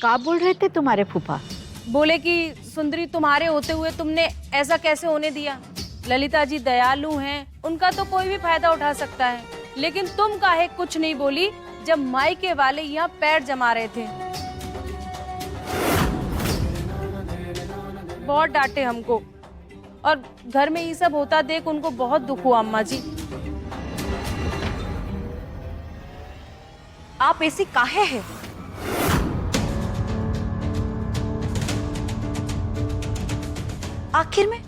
क्या बोल रहे थे तुम्हारे फूफा? बोले कि सुंदरी तुम्हारे होते हुए तुमने ऐसा कैसे होने दिया। ललिता जी दयालु हैं, उनका तो कोई भी फायदा उठा सकता है, लेकिन तुम काहे कुछ नहीं बोली जब मायके वाले यहाँ पैर जमा रहे थे। बहुत डांटे हमको, और घर में ये सब होता देख उनको बहुत दुख हुआ। अम्मा जी आप ऐसी काहे हैं? आखिर में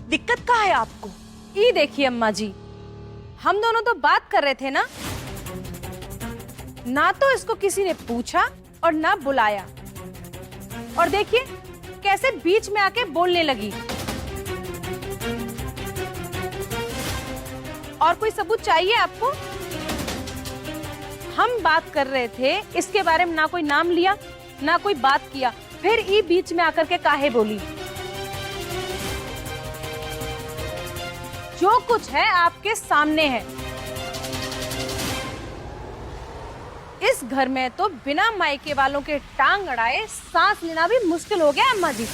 दिक्कत क्या है आपको? ये देखिए अम्मा जी, हम दोनों तो बात कर रहे थे ना तो इसको किसी ने पूछा और ना बुलाया, और देखिए कैसे बीच में आके बोलने लगी। और कोई सबूत चाहिए आपको? हम बात कर रहे थे, इसके बारे में ना कोई नाम लिया ना कोई बात किया, फिर ये बीच में आकर के काहे बोली। जो कुछ है आपके सामने है। इस घर में तो बिना मायके वालों के टांग अड़ाए सांस लेना भी मुश्किल हो गया अम्मा जी।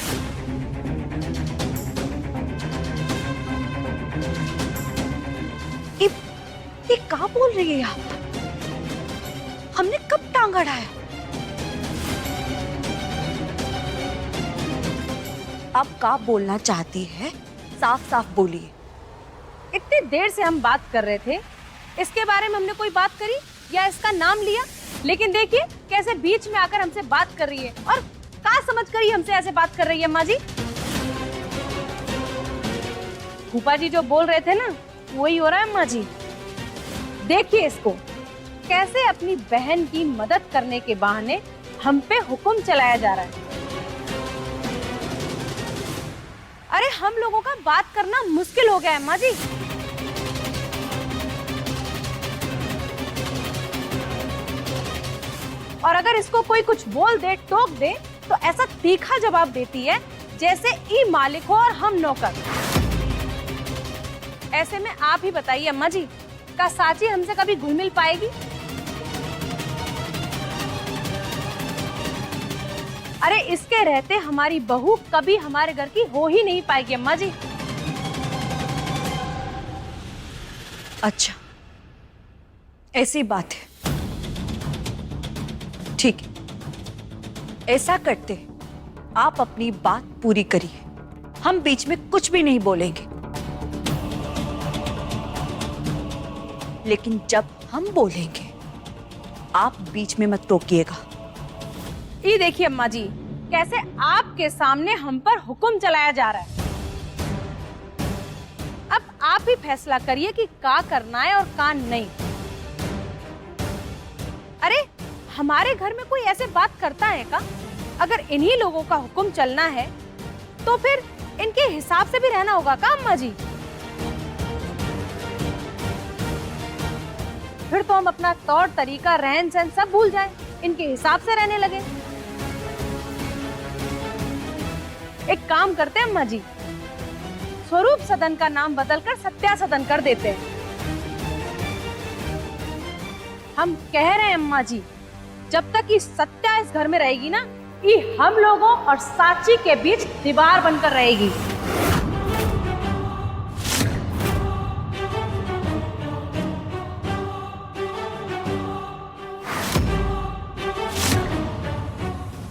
ये क्या बोल रही है आप? हमने कब टांग अड़ाया? आप क्या बोलना चाहती है? साफ साफ बोलिए। इतनी देर से हम बात कर रहे थे, इसके बारे में हमने कोई बात करी या इसका नाम लिया? लेकिन देखिए कैसे बीच में आकर हमसे बात कर रही है, और क्या समझ कर ही हमसे ऐसे बात कर रही है अम्मा जी। फूफा जी जो बोल रहे थे ना, वही हो रहा है अम्मा जी। देखिए इसको कैसे अपनी बहन की मदद करने के बहाने हम पे हुक्म चलाया जा रहा है। अरे हम लोगों का बात करना मुश्किल हो गया है अम्मा जी। और अगर इसको कोई कुछ बोल दे, टोक दे, तो ऐसा तीखा जवाब देती है जैसे ई मालिक हो और हम नौकर। ऐसे में आप ही बताइए अम्मा जी, क्या साची हमसे कभी घुल मिल पाएगी? अरे इसके रहते हमारी बहू कभी हमारे घर की हो ही नहीं पाएगी अम्मा जी। अच्छा, ऐसी बात है। ठीक है, ऐसा करते, आप अपनी बात पूरी करिए, हम बीच में कुछ भी नहीं बोलेंगे। लेकिन जब हम बोलेंगे, आप बीच में मत टोकिएगा। ये देखिए अम्मा जी, कैसे आपके सामने हम पर हुक्म चलाया जा रहा है। अब आप ही फैसला करिए कि क्या करना है और क्या नहीं। अरे हमारे घर में कोई ऐसे बात करता है का? अगर इन्हीं लोगों का हुक्म चलना है तो फिर इनके हिसाब से भी रहना होगा का अम्मा जी? फिर तो हम अपना तौर तरीका, रहन सहन सब भूल जाएं, इनके हिसाब से रहने लगे। एक काम करते हैं अम्मा जी, स्वरूप सदन का नाम बदलकर सत्या सदन कर देते हैं। हम कह रहे हैं अम्मा जी, जब तक ये सत्या इस घर में रहेगी ना, ये हम लोगों और साची के बीच दीवार बनकर रहेगी।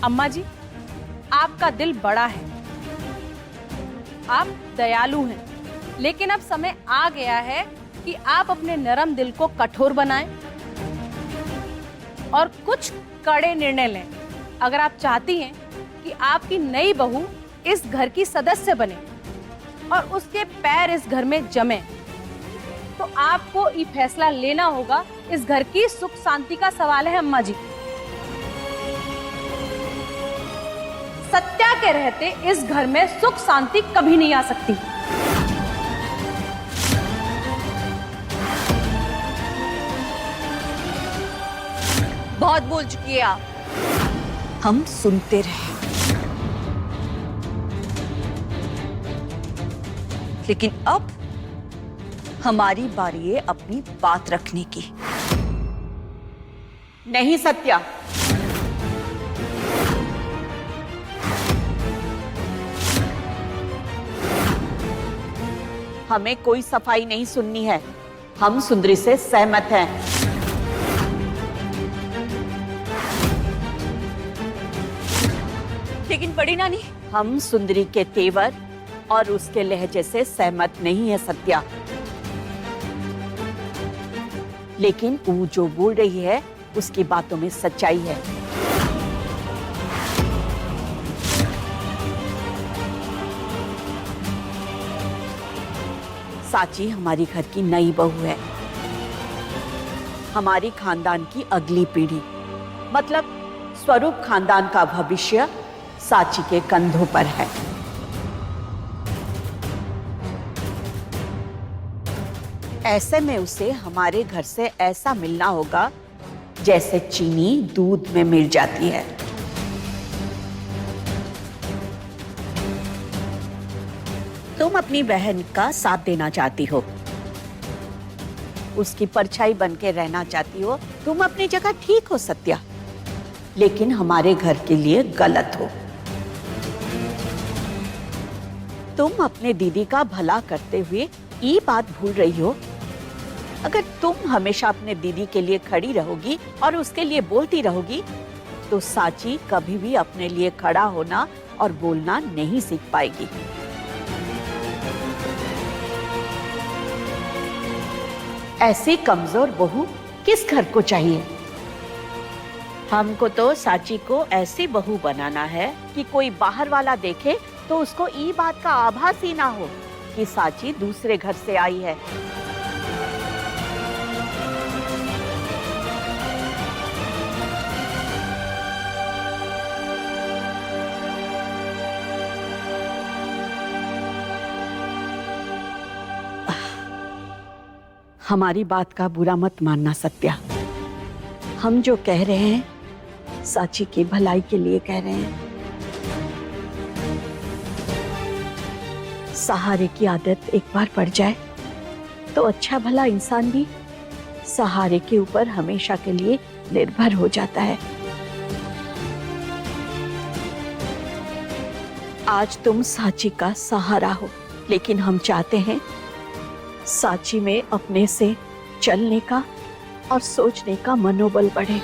अम्मा जी, आपका दिल बड़ा है, आप दयालु हैं, लेकिन अब समय आ गया है कि आप अपने नरम दिल को कठोर बनाएं और कुछ कड़े निर्णय लें। अगर आप चाहती हैं कि आपकी नई बहू इस घर की सदस्य बने और उसके पैर इस घर में जमे, तो आपको ये फैसला लेना होगा। इस घर की सुख शांति का सवाल है अम्मा जी। सत्या के रहते इस घर में सुख शांति कभी नहीं आ सकती। बहुत बोल चुकी है आप, हम सुनते रहे। लेकिन अब हमारी बारी है अपनी बात रखने की। नहीं सत्या, हमें कोई सफाई नहीं सुननी है। हम सुंदरी से सहमत हैं। लेकिन बड़ी नानी, हम सुंदरी के तेवर और उसके लहजे से सहमत नहीं है सत्या। लेकिन वो जो बोल रही है उसकी बातों में सच्चाई है। साची हमारी घर की नई बहू है, हमारी खानदान की अगली पीढ़ी, मतलब स्वरूप खानदान का भविष्य साची के कंधों पर है। ऐसे में उसे हमारे घर से ऐसा मिलना होगा जैसे चीनी दूध में मिल जाती है। तुम अपनी बहन का साथ देना चाहती हो, उसकी परछाई बन के रहना चाहती हो। तुम अपनी जगह ठीक हो सत्या, लेकिन हमारे घर के लिए गलत हो। तुम अपने दीदी का भला करते हुए ये बात भूल रही हो, अगर तुम हमेशा अपने दीदी के लिए खड़ी रहोगी और उसके लिए बोलती रहोगी तो साची कभी भी अपने लिए खड़ा होना और बोलना नहीं सीख पाएगी। ऐसी कमजोर बहू किस घर को चाहिए? हमको तो साची को ऐसी बहू बनाना है कि कोई बाहर वाला देखे तो उसको ये बात का आभास ही ना हो कि साची दूसरे घर से आई है। हमारी बात का बुरा मत मानना सत्या। हम जो कह रहे हैं साची की भलाई के लिए कह रहे हैं। सहारे की आदत एक बार पड़ जाए तो अच्छा भला इंसान भी सहारे के ऊपर हमेशा के लिए निर्भर हो जाता है। आज तुम साची का सहारा हो, लेकिन हम चाहते हैं साची में अपने से चलने का और सोचने का मनोबल बढ़े।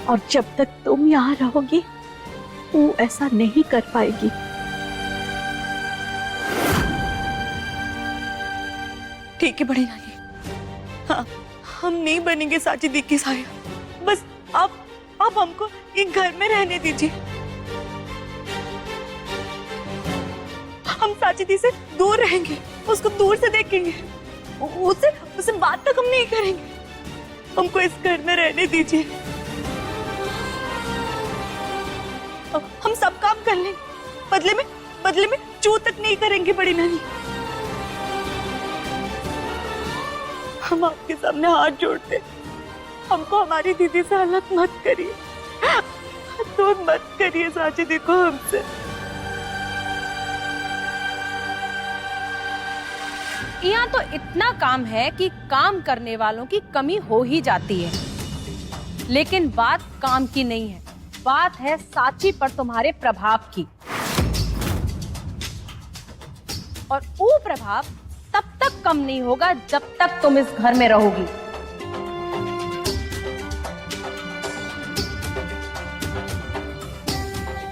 और जब तक तुम यहाँ रहोगी वो ऐसा नहीं कर पाएगी। ठीक है बड़ी नानी, हाँ, हम नहीं बनेंगे साची दी की साया। बस आप हमको एक घर में रहने दीजिए। हम साची दी से दूर रहेंगे, उसको दूर से देखेंगे, उससे बात तक हम नहीं करेंगे। हमको इस घर में रहने दीजिए। हम सब काम कर लेंगे, बदले में चू तक नहीं करेंगे बड़ी नानी। हम आपके सामने हाथ जोड़ते, हमको हमारी दीदी से अलग मत करिए, दूर मत करिए साची दी को हमसे। यहाँ तो इतना काम है कि काम करने वालों की कमी हो ही जाती है, लेकिन बात काम की नहीं है, बात है साची पर तुम्हारे प्रभाव की। और वो प्रभाव तब तक कम नहीं होगा जब तक तुम इस घर में रहोगी।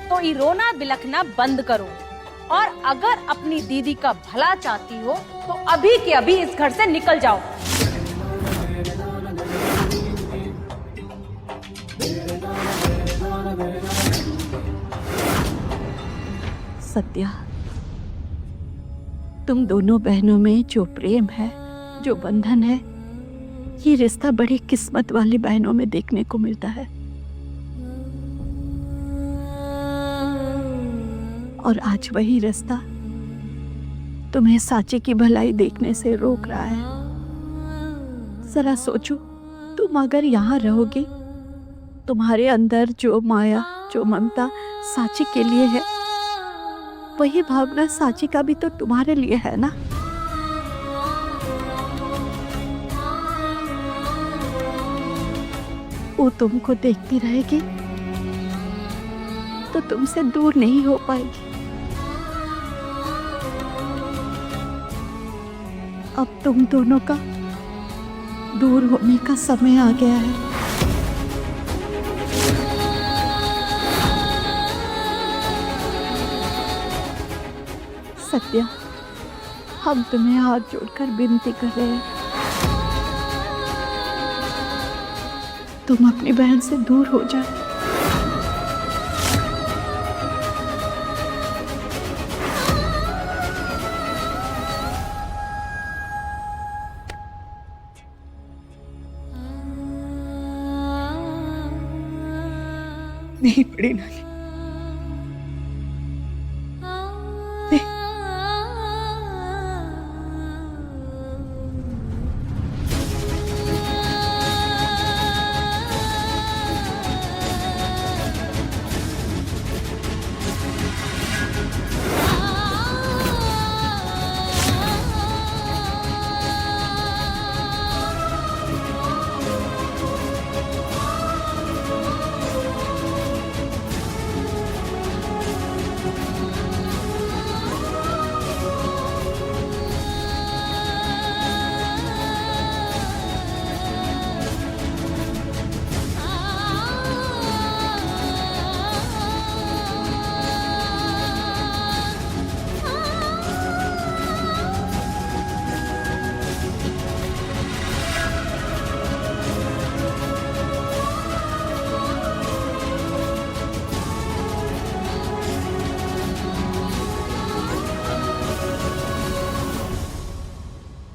तो ये रोना बिलखना बंद करो, और अगर अपनी दीदी का भला चाहती हो तो अभी के अभी इस घर से निकल जाओ। सत्या, तुम दोनों बहनों में जो प्रेम है, जो बंधन है, ये रिश्ता बड़ी किस्मत वाली बहनों में देखने को मिलता है। और आज वही रिश्ता तुम्हें साची की भलाई देखने से रोक रहा है। जरा सोचो, तुम अगर यहाँ रहोगे, तुम्हारे अंदर जो माया, जो ममता साची के लिए है, वही भावना साची का भी तो तुम्हारे लिए है ना। वो तुमको देखती रहेगी तो तुमसे दूर नहीं हो पाएगी। अब तुम दोनों का दूर होने का समय आ गया है। सत्या, हम तुम्हें हाथ जोड़कर विनती कर रहे हैं, तुम अपनी बहन से दूर हो जाओ। नहीं पड़ी नानी।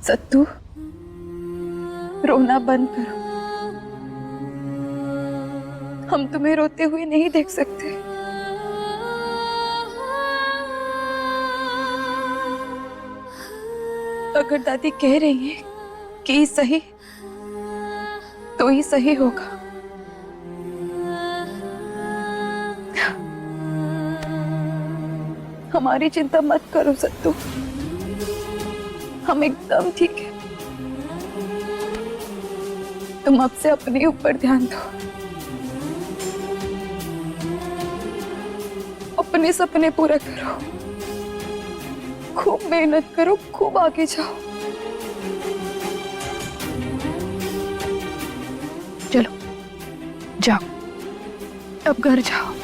सत्तू, रोना बंद करो। हम तुम्हें रोते हुए नहीं देख सकते। अगर दादी कह रही है कि सही तो ही सही होगा। हमारी चिंता मत करो सत्तू, हम एकदम ठीक है। तुम अब से अपने ऊपर ध्यान दो, अपने सपने पूरे करो, खूब मेहनत करो, खूब आगे जाओ। चलो जाओ, अब घर जाओ।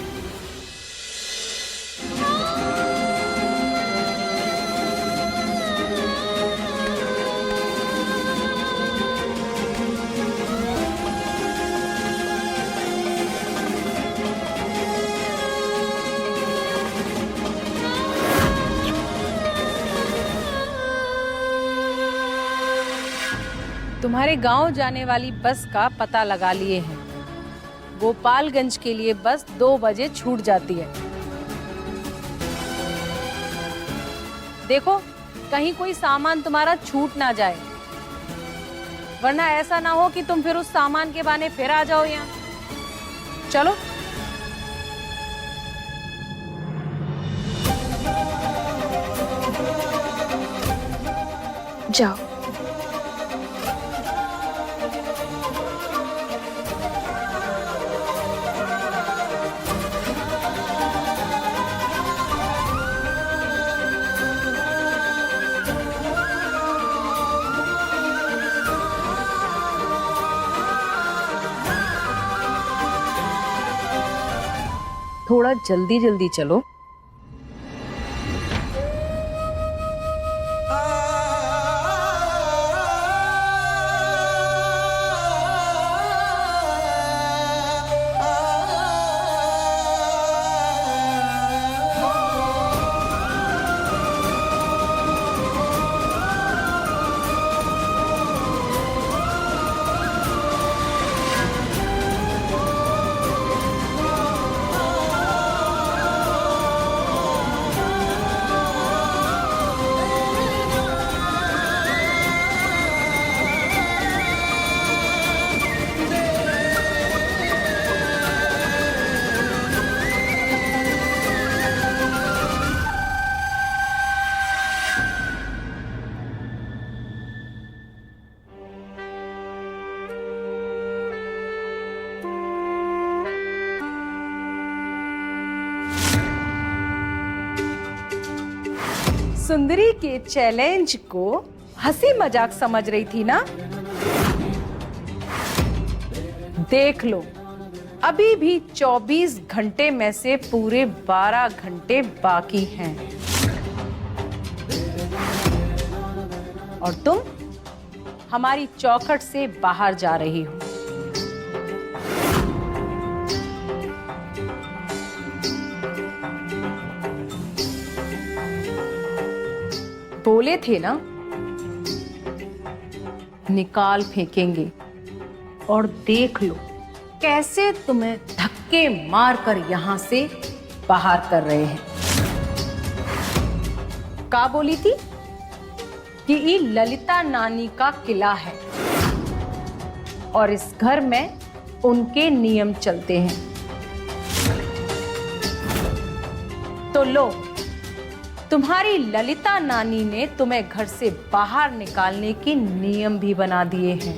तुम्हारे गांव जाने वाली बस का पता लगा लिए हैं। गोपालगंज के लिए बस 2 बजे छूट जाती है। देखो कहीं कोई सामान तुम्हारा छूट ना जाए, वरना ऐसा ना हो कि तुम फिर उस सामान के बहाने फिर आ जाओ यहाँ। चलो जाओ। थोड़ा जल्दी जल्दी चलो। सुंदरी के चैलेंज को हंसी मजाक समझ रही थी ना? देख लो, अभी भी 24 घंटे में से पूरे 12 घंटे बाकी हैं। और तुम हमारी चौखट से बाहर जा रही हो। बोले थे ना, निकाल फेंकेंगे। और देख लो कैसे तुम्हें धक्के मारकर यहां से बाहर कर रहे हैं। का बोली थी कि ये ललिता नानी का किला है और इस घर में उनके नियम चलते हैं। तो लो, तुम्हारी ललिता नानी ने तुम्हें घर से बाहर निकालने के नियम भी बना दिए हैं।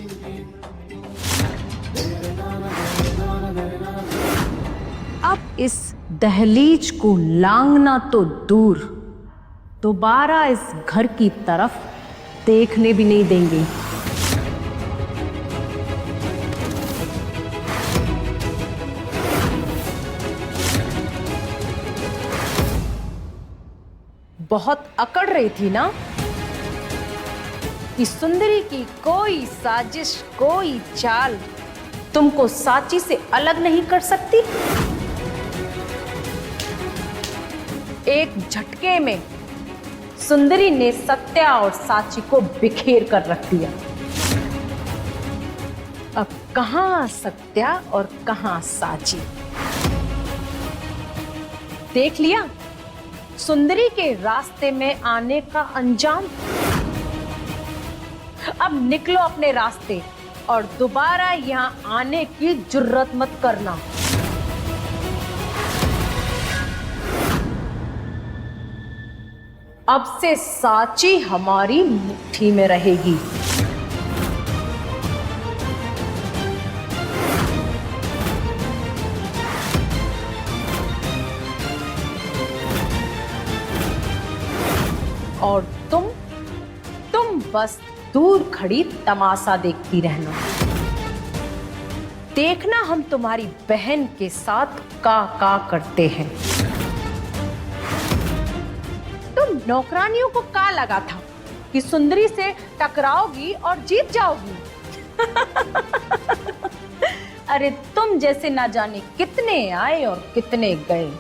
अब इस दहलीज को लांघना तो दूर, दोबारा इस घर की तरफ देखने भी नहीं देंगे। बहुत अकड़ रही थी ना कि सुंदरी की कोई साजिश, कोई चाल तुमको साची से अलग नहीं कर सकती। एक झटके में सुंदरी ने सत्या और साची को बिखेर कर रख दिया। अब कहां सत्या और कहां साची? देख लिया सुंदरी के रास्ते में आने का अंजाम। अब निकलो अपने रास्ते और दोबारा यहां आने की जुर्रत मत करना। अब से साची हमारी मुट्ठी में रहेगी। और तुम बस दूर खड़ी तमाशा देखती रहना। देखना हम तुम्हारी बहन के साथ का करते हैं। तुम नौकरानियों को का लगा था कि सुंदरी से टकराओगी और जीत जाओगी? अरे तुम जैसे ना जाने कितने आए और कितने गए,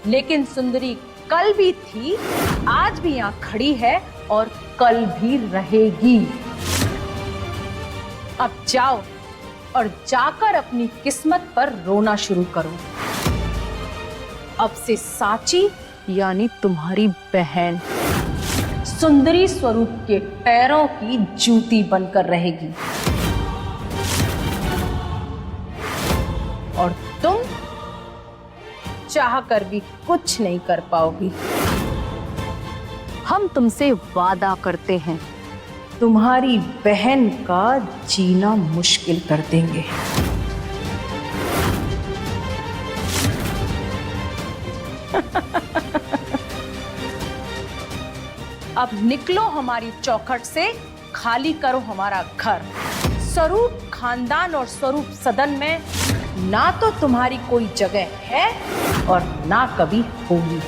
लेकिन सुंदरी कल भी थी, आज भी यहां खड़ी है और कल भी रहेगी। अब जाओ और जाकर अपनी किस्मत पर रोना शुरू करो। अब से साची यानी तुम्हारी बहन सुंदरी स्वरूप के पैरों की जूती बनकर रहेगी और तुम चाह कर भी कुछ नहीं कर पाओगी। हम तुमसे वादा करते हैं, तुम्हारी बहन का जीना मुश्किल कर देंगे। अब निकलो हमारी चौखट से, खाली करो हमारा घर। स्वरूप खानदान और स्वरूप सदन में ना तो तुम्हारी कोई जगह है और ना कभी होगी।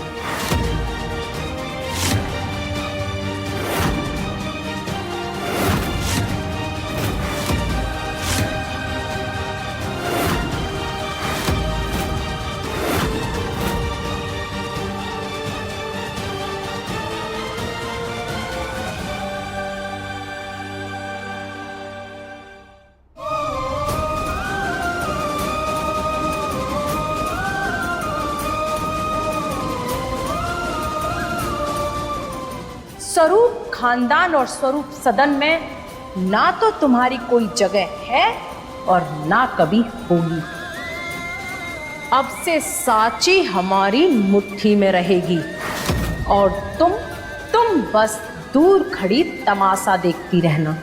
स्वरूप खानदान और स्वरूप सदन में ना तो तुम्हारी कोई जगह है और ना कभी होगी। अब से साची हमारी मुट्ठी में रहेगी और तुम बस दूर खड़ी तमाशा देखती रहना।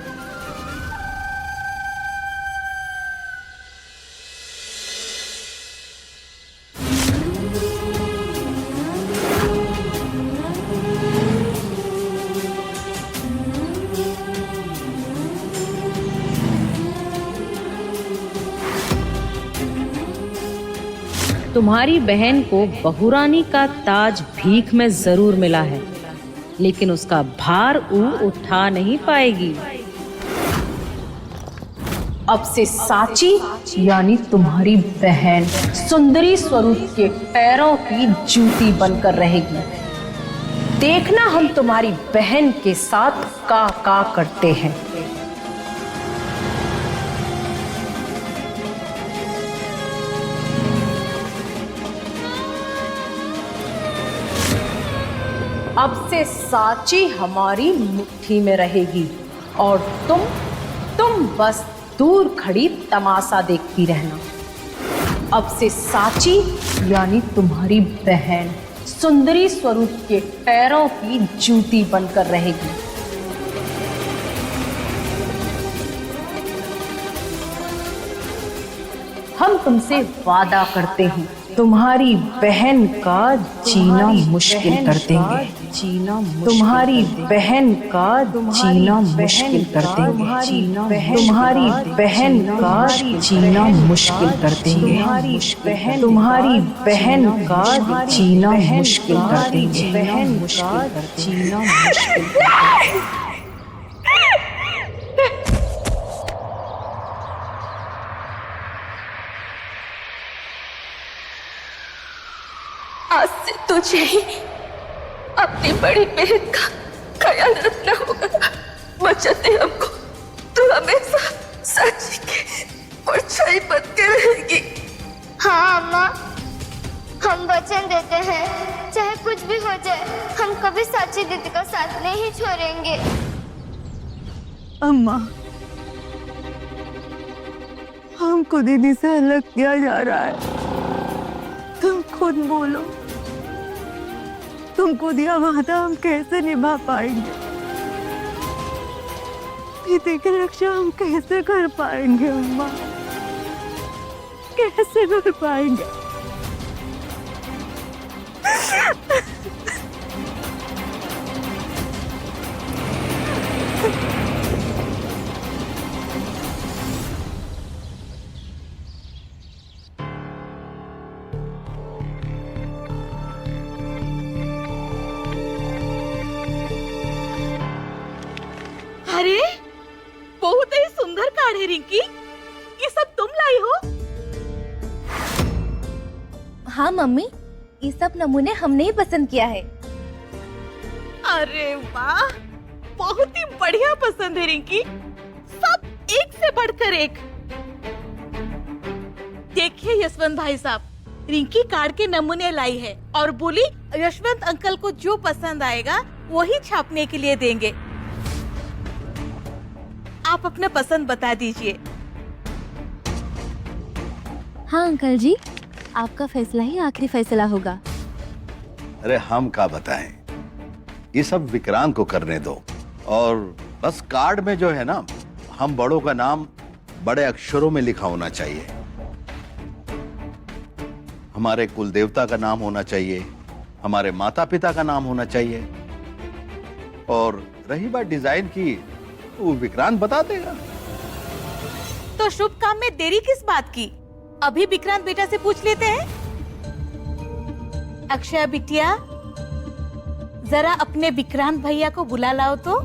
तुम्हारी बहन को बहुरानी का ताज भीख में जरूर मिला है, लेकिन उसका भार वो उठा नहीं पाएगी। अब से साची यानी तुम्हारी बहन सुंदरी स्वरूप के पैरों की जूती बनकर रहेगी। देखना हम तुम्हारी बहन के साथ का करते हैं। अब से साची हमारी मुट्ठी में रहेगी और तुम बस दूर खड़ी तमाशा देखती रहना। अब से साची यानी तुम्हारी बहन सुंदरी स्वरूप के पैरों की जूती बनकर रहेगी। हम तुमसे वादा करते हैं, तुम्हारी बहन का जीना मुश्किल कर देंगे। तुम्हारी बहन का जीना मुश्किल कर देंगे। तुम्हारी बहन का जीना मुश्किल कर देंगे। तुम्हारी बहन का जीना मुश्किल कर देंगे। बहन का जीना मुश्किल कर देंगे। आज से तुझे ही अपनी बड़ी बहन का ख्याल रखना होगा। बचाते हमको तू हमेशा साची की परछाई बन के रहेगी। हाँ अम्मा, हम वचन देते हैं चाहे कुछ भी हो जाए हम कभी साची दीदी का साथ नहीं छोड़ेंगे। अम्मा, हमको दीदी से अलग किया जा रहा है। तुम खुद बोलो, तुमको दिया वादा हम कैसे निभा पाएंगे? दीदी की रक्षा हम कैसे कर पाएंगे अम्मा? कैसे कर पाएंगे? अरे बहुत ही सुंदर कार्ड है रिंकी, ये सब तुम लाई हो? हाँ मम्मी, ये सब नमूने हमने ही पसंद किया है। अरे वाह, बहुत ही बढ़िया पसंद है रिंकी, सब एक से बढ़कर एक। देखिए यशवंत भाई साहब, रिंकी कार्ड के नमूने लाई है और बोली यशवंत अंकल को जो पसंद आएगा वही छापने के लिए देंगे। आप अपना पसंद बता दीजिए। हाँ अंकल जी, आपका फैसला ही आखिरी फैसला होगा। अरे हम क्या बताएं, ये सब विक्रांत को करने दो। और बस कार्ड में जो है ना, हम बड़ों का नाम बड़े अक्षरों में लिखा होना चाहिए। हमारे कुल देवता का नाम होना चाहिए, हमारे माता पिता का नाम होना चाहिए। और रही बात डिजाइन की, वो विक्रांत बता देगा। तो शुभ काम में देरी किस बात की? अभी विक्रांत बेटा से पूछ लेते हैं। अक्षय बिटिया, जरा अपने विक्रांत भैया को बुला लाओ तो।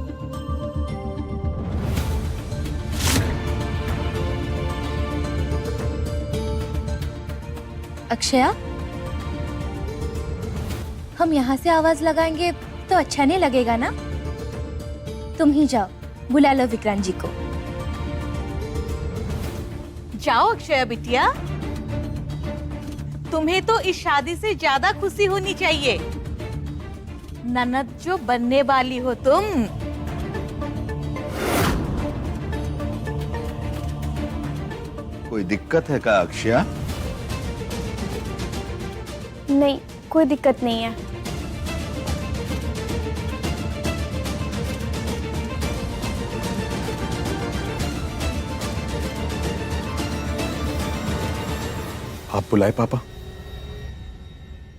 अक्षया, हम यहाँ से आवाज लगाएंगे तो अच्छा नहीं लगेगा ना? तुम ही जाओ, बुला लो विक्रांत जी को। जाओ अक्षय बिटिया, तुम्हें तो इस शादी से ज्यादा खुशी होनी चाहिए। ननद जो बनने वाली हो तुम। कोई दिक्कत है क्या अक्षया? नहीं, कोई दिक्कत नहीं है। आप बुलाए पापा?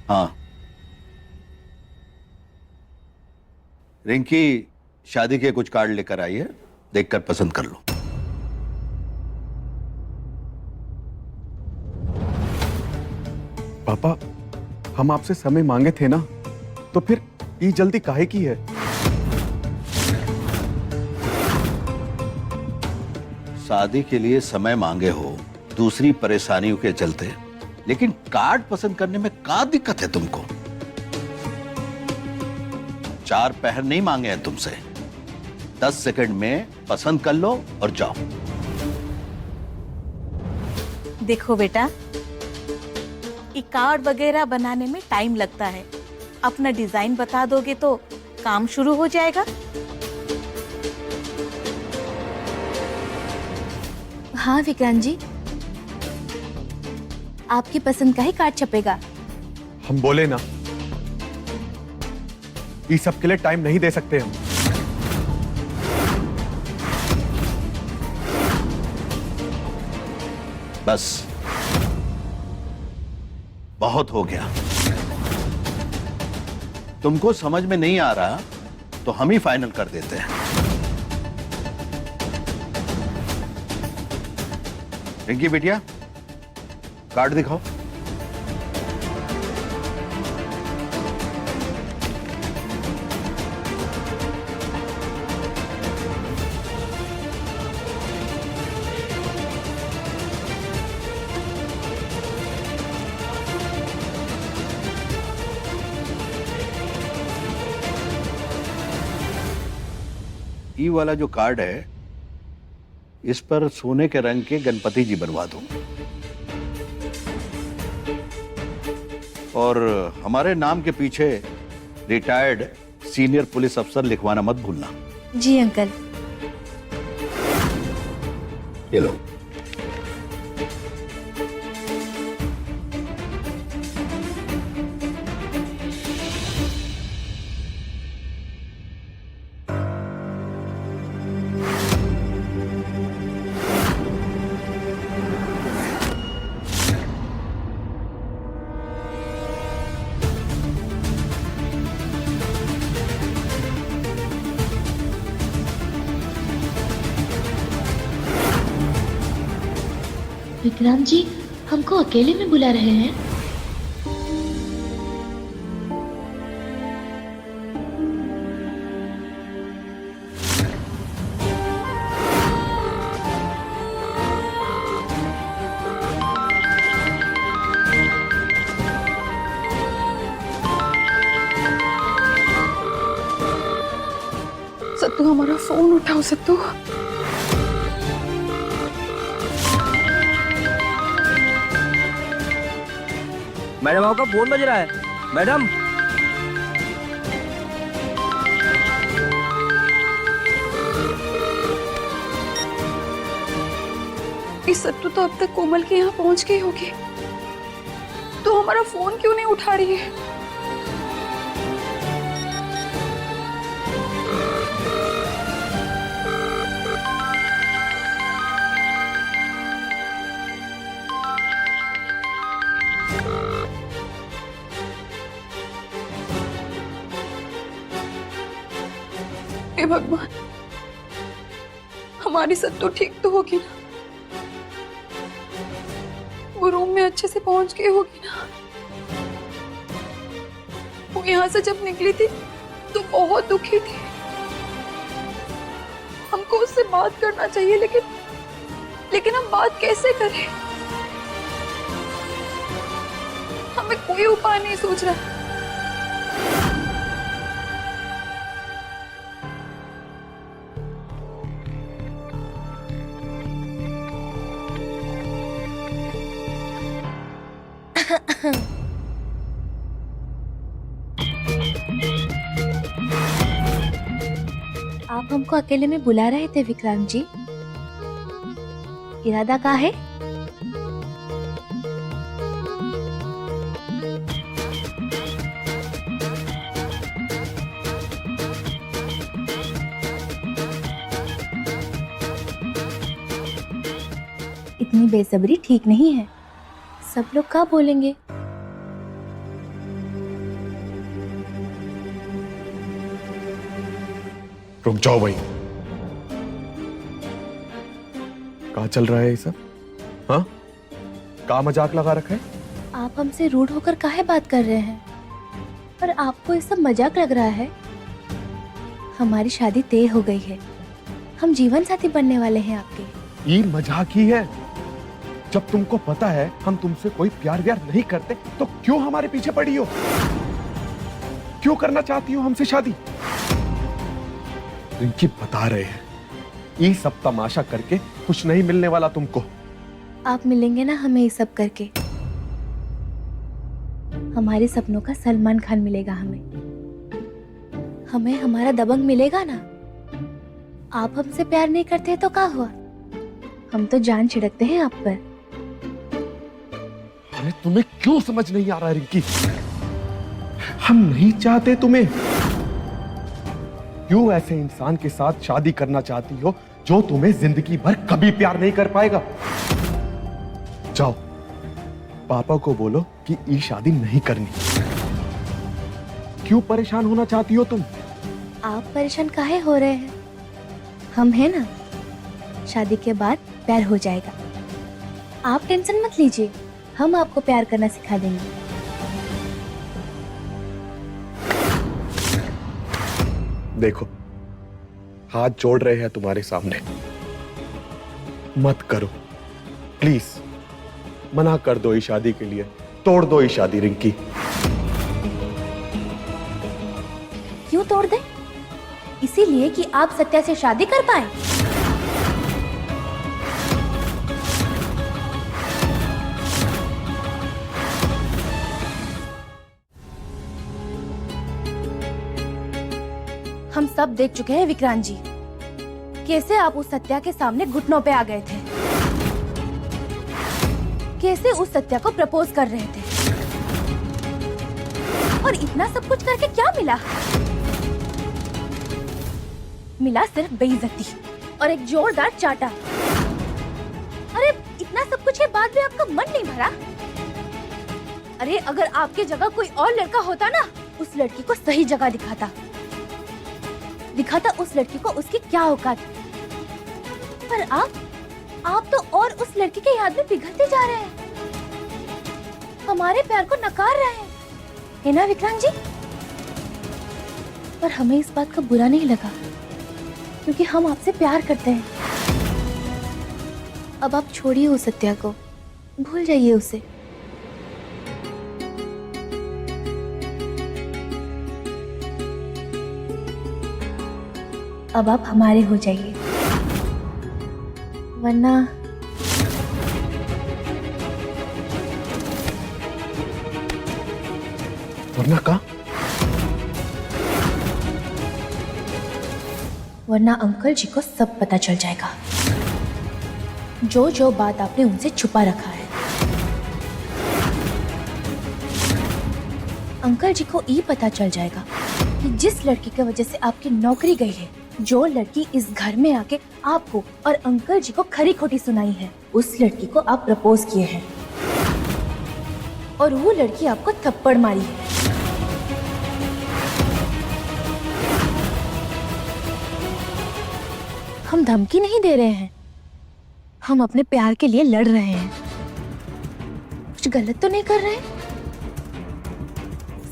हाँ, रिंकी शादी के कुछ कार्ड लेकर आई है, देखकर पसंद कर लो। पापा, हम आपसे समय मांगे थे ना, तो फिर ये जल्दी काहे की है? शादी के लिए समय मांगे हो दूसरी परेशानियों के चलते, लेकिन कार्ड पसंद करने में क्या दिक्कत है तुमको? 4 पहर नहीं मांगे हैं तुमसे, 10 सेकंड में पसंद कर लो और जाओ। देखो बेटा, ये कार्ड वगैरह बनाने में टाइम लगता है। अपना डिजाइन बता दोगे तो काम शुरू हो जाएगा। हाँ विक्रांत जी, आपकी पसंद का ही कार्ड छपेगा। हम बोले ना, इस सब के लिए टाइम नहीं दे सकते हम। बस बहुत हो गया। तुमको समझ में नहीं आ रहा तो हम ही फाइनल कर देते हैं। रिंकी बिटिया, कार्ड दिखाओ। ई वाला जो कार्ड है, इस पर सोने के रंग के गणपति जी बनवा दो, और हमारे नाम के पीछे रिटायर्ड सीनियर पुलिस अफसर लिखवाना मत भूलना। जी अंकल। ये लो। विक्रांत जी हमको अकेले में बुला रहे हैं? सत्तू, हमारा फोन उठाओ सत्तू। मैडम आपका फोन बज रहा है। मैडम, इस सत्तू तो अब तक कोमल के यहाँ पहुंच गई होगी, तो हमारा फोन क्यों नहीं उठा रही है? हे भगवान, हमारी सत्तू ठीक तो होगी ना? वो रूम में अच्छे से पहुंच गई होगी ना? वो यहाँ से जब निकली थी तो बहुत दुखी थी। हमको उससे बात करना चाहिए, लेकिन हम बात कैसे करें? हमें कोई उपाय नहीं सूझ रहा। आप हमको अकेले में बुला रहे थे विक्रांत जी, इरादा क्या है? इतनी बेसब्री ठीक नहीं है। सब लोग क्या बोलेंगे? रुक जाओ भाई, कहाँ चल रहा है ये सब? हाँ, कहाँ मजाक लगा रखा है? आप हमसे रूड होकर काहे बात कर रहे हैं? पर आपको ये सब मजाक लग रहा है? हमारी शादी तय हो गई है। हम जीवन साथी बनने वाले हैं आपके। ये मजाक ही है। जब तुमको पता है हम तुमसे कोई प्यार व्यार नहीं करते तो क्यों हमारे पीछे पड़ी हो? क्यों करना चाहती हो हमसे शादी? रिंकी बता रहे हैं, ये सब तमाशा करके कुछ नहीं मिलने वाला तुमको। आप मिलेंगे ना हमें ये सब करके? हमारे सपनों का सलमान खान मिलेगा हमें हमारा दबंग मिलेगा ना। आप हमसे प्यार नहीं करते तो क्या हुआ? हम तो जान छिड़कते हैं आप पर। अरे तुम्हें क्यों समझ नहीं आ रहा रिंकी? हम नहीं चाहते तुम्हें। क्यों ऐसे इंसान के साथ शादी करना चाहती हो जो तुम्हें जिंदगी भर कभी प्यार नहीं कर पाएगा? जाओ पापा को बोलो कि ये शादी नहीं करनी। क्यों परेशान होना चाहती हो तुम? आप परेशान काहे हो रहे हैं? हम हैं ना, शादी के बाद प्यार हो जाएगा। आप टेंशन मत लीजिए, हम आपको प्यार करना सिखा देंगे। देखो हाथ जोड़ रहे हैं तुम्हारे सामने, मत करो प्लीज। मना कर दो इस शादी के लिए, तोड़ दो इस शादी रिंकी। क्यों तोड़ दे? इसीलिए कि आप सत्या से शादी कर पाए। हम सब देख चुके हैं विक्रांत जी, कैसे आप उस सत्या के सामने घुटनों पे आ गए थे, कैसे उस सत्या को प्रपोज कर रहे थे, और इतना सब कुछ करके क्या मिला? मिला सिर्फ बेइज्जती और एक जोरदार चाटा। अरे इतना सब कुछ के बाद भी आपका मन नहीं भरा? अरे अगर आपके जगह कोई और लड़का होता ना, उस लड़की को सही जगह दिखाता उस लड़की को उसकी क्या औकात। पर आप तो और उस लड़की के याद में पिघलते जा रहे हैं, हमारे प्यार को नकार रहे हैं, है ना विक्रांत जी? पर हमें इस बात का बुरा नहीं लगा, क्योंकि हम आपसे प्यार करते हैं। अब आप छोड़िए उस सत्या को, भूल जाइए उसे। अब आप हमारे हो जाइए, वरना का वरना अंकल जी को सब पता चल जाएगा, जो बात आपने उनसे छुपा रखा है। अंकल जी को ये पता चल जाएगा कि जिस लड़की की वजह से आपकी नौकरी गई है, जो लड़की इस घर में आके आपको और अंकल जी को खरी खोटी सुनाई है, उस लड़की को आप प्रपोज किए हैं और वो लड़की आपको थप्पड़ मारी है। हम धमकी नहीं दे रहे हैं, हम अपने प्यार के लिए लड़ रहे हैं। कुछ गलत तो नहीं कर रहे हैं?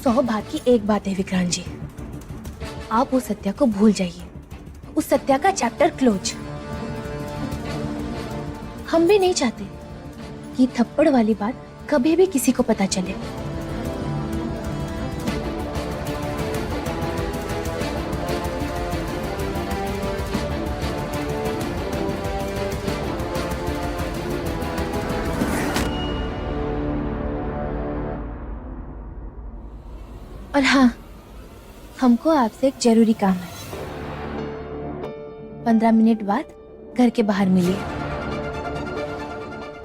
100 बात की एक बात है विक्रांत जी, आप उस सत्या को भूल जाइए, उस सत्या का चैप्टर क्लोज। हम भी नहीं चाहते कि थप्पड़ वाली बात कभी भी किसी को पता चले। और हाँ, हमको आपसे एक जरूरी काम है। 15 मिनट बाद घर के बाहर मिलिए।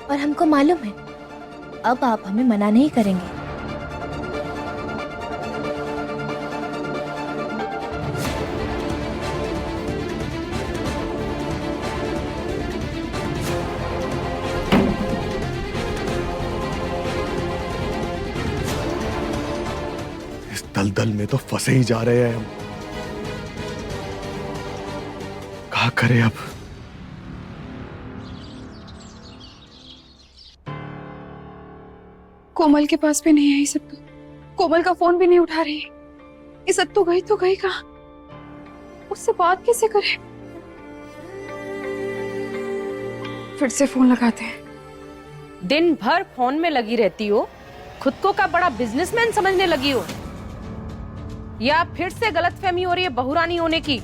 और हमको मालूम है अब आप हमें मना नहीं करेंगे। इस दलदल में तो फंसे ही जा रहे हैं हम। क्या करें अब? कोमल के पास भी नहीं है ये सत्तू। कोमल का फोन भी नहीं उठा रही। ये सत्तू गई तो गई कहाँ? उससे बात कैसे करे? फिर से फोन लगाते हैं। दिन भर फोन में लगी रहती हो, खुद को का बड़ा बिजनेसमैन समझने लगी हो, या फिर से गलतफहमी हो रही है बहुरानी होने की?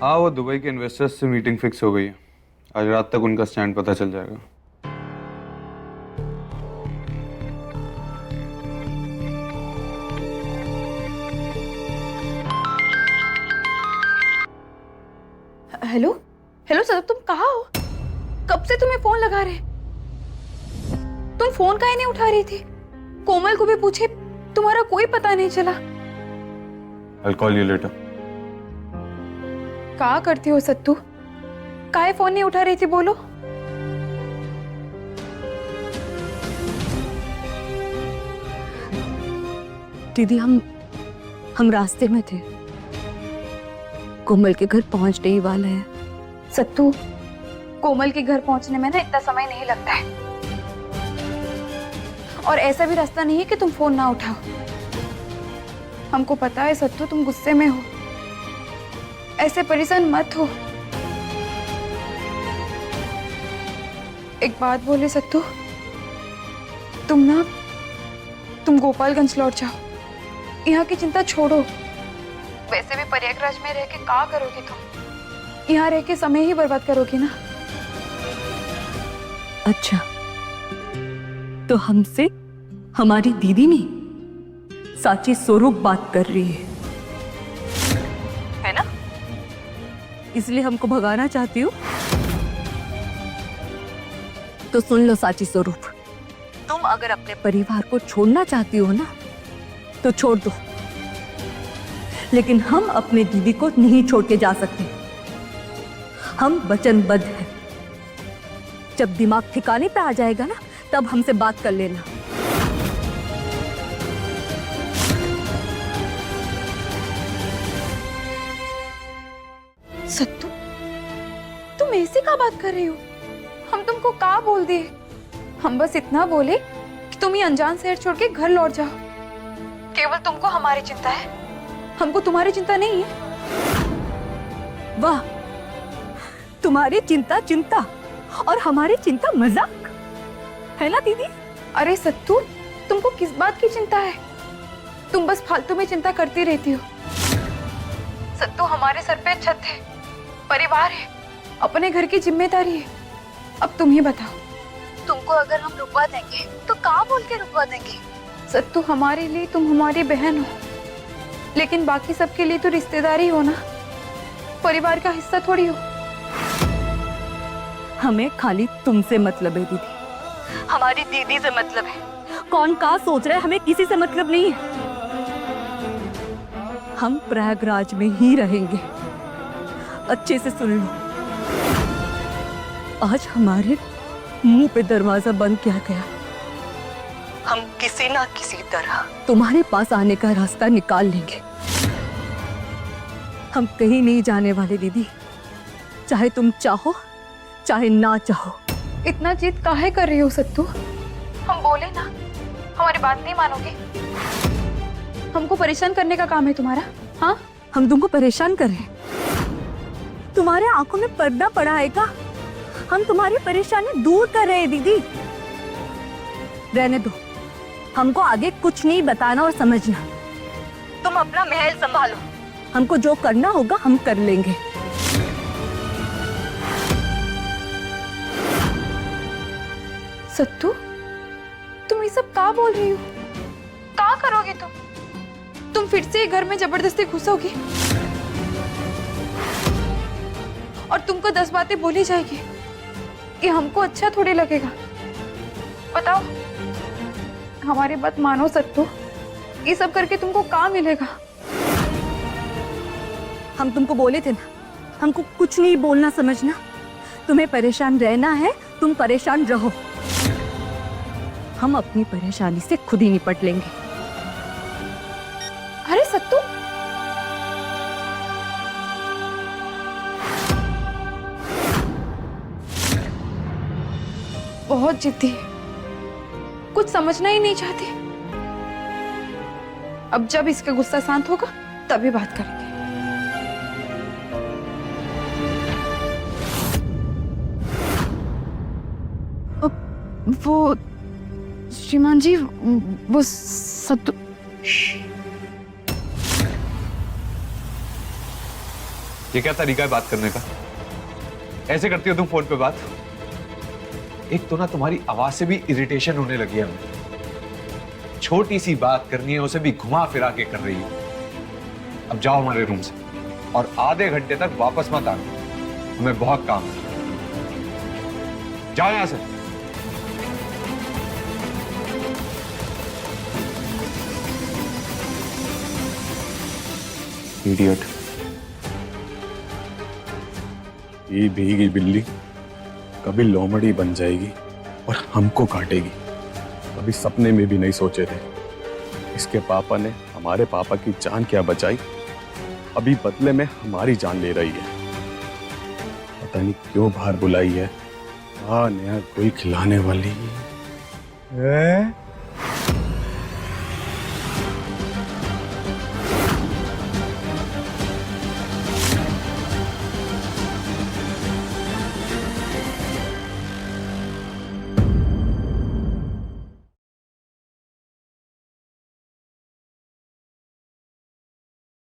हाँ, वो दुबई के इन्वेस्टर्स से मीटिंग फिक्स हो गई है। आज रात तक उनका स्टैंड पता चल जाएगा। हेलो हेलो सर, तुम कहाँ हो? कब से तुम्हें फोन लगा रहे? तुम फोन काहे नहीं उठा रही थी? कोमल को भी पूछे, तुम्हारा कोई पता नहीं चला। I'll call you later. क्या करती हो सत्तू? काहे फोन नहीं उठा रही थी, बोलो। दीदी हम रास्ते में थे, कोमल के घर पहुंचने ही वाले हैं। सत्तू, कोमल के घर पहुंचने में ना इतना समय नहीं लगता है, और ऐसा भी रास्ता नहीं है कि तुम फोन ना उठाओ। हमको पता है सत्तू, तुम गुस्से में हो, ऐसे परेशान मत हो। एक बात बोले सत्तू, तुम गोपालगंज लौट जाओ, यहाँ की चिंता छोड़ो। वैसे भी प्रयागराज में रह के क्या करोगी तुम? यहाँ रह के समय ही बर्बाद करोगी ना। अच्छा, तो हमसे हमारी दीदी नहीं, साची स्वरूप बात कर रही है ना? इसलिए हमको भगाना चाहती हूँ? तो सुन लो साची स्वरूप, तुम अगर अपने परिवार को छोड़ना चाहती हो ना, तो छोड़ दो, लेकिन हम अपने दीदी को नहीं छोड़ के जा सकते। हम वचनबद्ध हैं। जब दिमाग ठिकाने पे आ जाएगा ना, तब हमसे बात कर लेना। सत्तू, तुम ऐसे क्या बात कर रही हो? हम तुमको क्या बोल दिए? हम बस इतना बोले कि तुम ये अनजान शहर छोड़ के घर लौट जाओ। केवल तुमको हमारी चिंता है, हमको तुम्हारी चिंता नहीं है। वाह, तुम्हारी चिंता और हमारी चिंता मजाक है ना दीदी? अरे सत्तू, तुमको किस बात की चिंता है? तुम बस फालतू में चिंता करती रहती हो। सत्तू, हमारे सर पे छत है, परिवार है, अपने घर की जिम्मेदारी है। अब तुम ही बताओ, तुमको अगर हम रुकवा देंगे तो क्या बोल के रुकवा देंगे? सत्तू, हमारे लिए तुम हमारी बहन हो, लेकिन बाकी सबके लिए तो रिश्तेदारी हो ना, परिवार का हिस्सा थोड़ी हो। हमें खाली तुमसे मतलब है दीदी, हमारी दीदी से मतलब है। कौन का सोच रहा है, हमें किसी से मतलब नहीं है। हम प्रयागराज में ही रहेंगे। अच्छे से सुन लो, आज हमारे मुंह पे दरवाजा बंद किया गया। हम किसी ना किसी तरह तुम्हारे पास आने का रास्ता निकाल लेंगे। हम कहीं नहीं जाने वाले दीदी, चाहे तुम चाहो चाहे ना चाहो। इतना जिद काहे कर रही हो सत्तू? हम बोले ना, हमारी बात नहीं मानोगे? हमको परेशान करने का काम है तुम्हारा? हाँ, हम तुमको परेशान कर रहे हैं? तुम्हारे आंखों में पर्दा पड़ा है क्या? हम तुम्हारी परेशानी दूर कर रहे हैं दीदी। रहने दो, हमको आगे कुछ नहीं बताना और समझना। तुम अपना महल संभालो, हमको जो करना होगा हम कर लेंगे। सत्तू, तुम ये सब क्या बोल रही हो? क्या करोगे तुम? तुम फिर से घर में जबरदस्ती घुसोगी और तुमको 10 बातें बोली जाएगी। ये हमको अच्छा थोड़ी लगेगा। बताओ, हमारी बात मानो सत्तू, ये सब करके तुमको क्या मिलेगा? हम तुमको बोले थे ना, हमको कुछ नहीं बोलना समझना। तुम्हें परेशान रहना है, तुम परेशान रहो। हम अपनी परेशानी से खुद ही निपट लेंगे। अरे सत्तू, बहुत जिद्दी है, कुछ समझना ही नहीं चाहती। अब जब इसका गुस्सा शांत होगा तभी बात करेंगे। वो श्रीमान जी, वो सत्तू। ये क्या तरीका है बात करने का? ऐसे करती हो तुम फोन पे बात? एक तो ना तुम्हारी आवाज से भी इरिटेशन होने लगी है हमें। छोटी सी बात करनी है उसे भी घुमा फिरा के कर रही हो। अब जाओ हमारे रूम से और आधे घंटे तक वापस मत आना, हमें बहुत काम है। जाओ यहां से। इडियट। ये भीगी बिल्ली कभी लोमड़ी बन जाएगी और हमको काटेगी, कभी सपने में भी नहीं सोचे थे। इसके पापा ने हमारे पापा की जान क्या बचाई, अभी बदले में हमारी जान ले रही है। पता नहीं क्यों बाहर बुलाई है। हाँ, नया कोई खिलाने वाली है।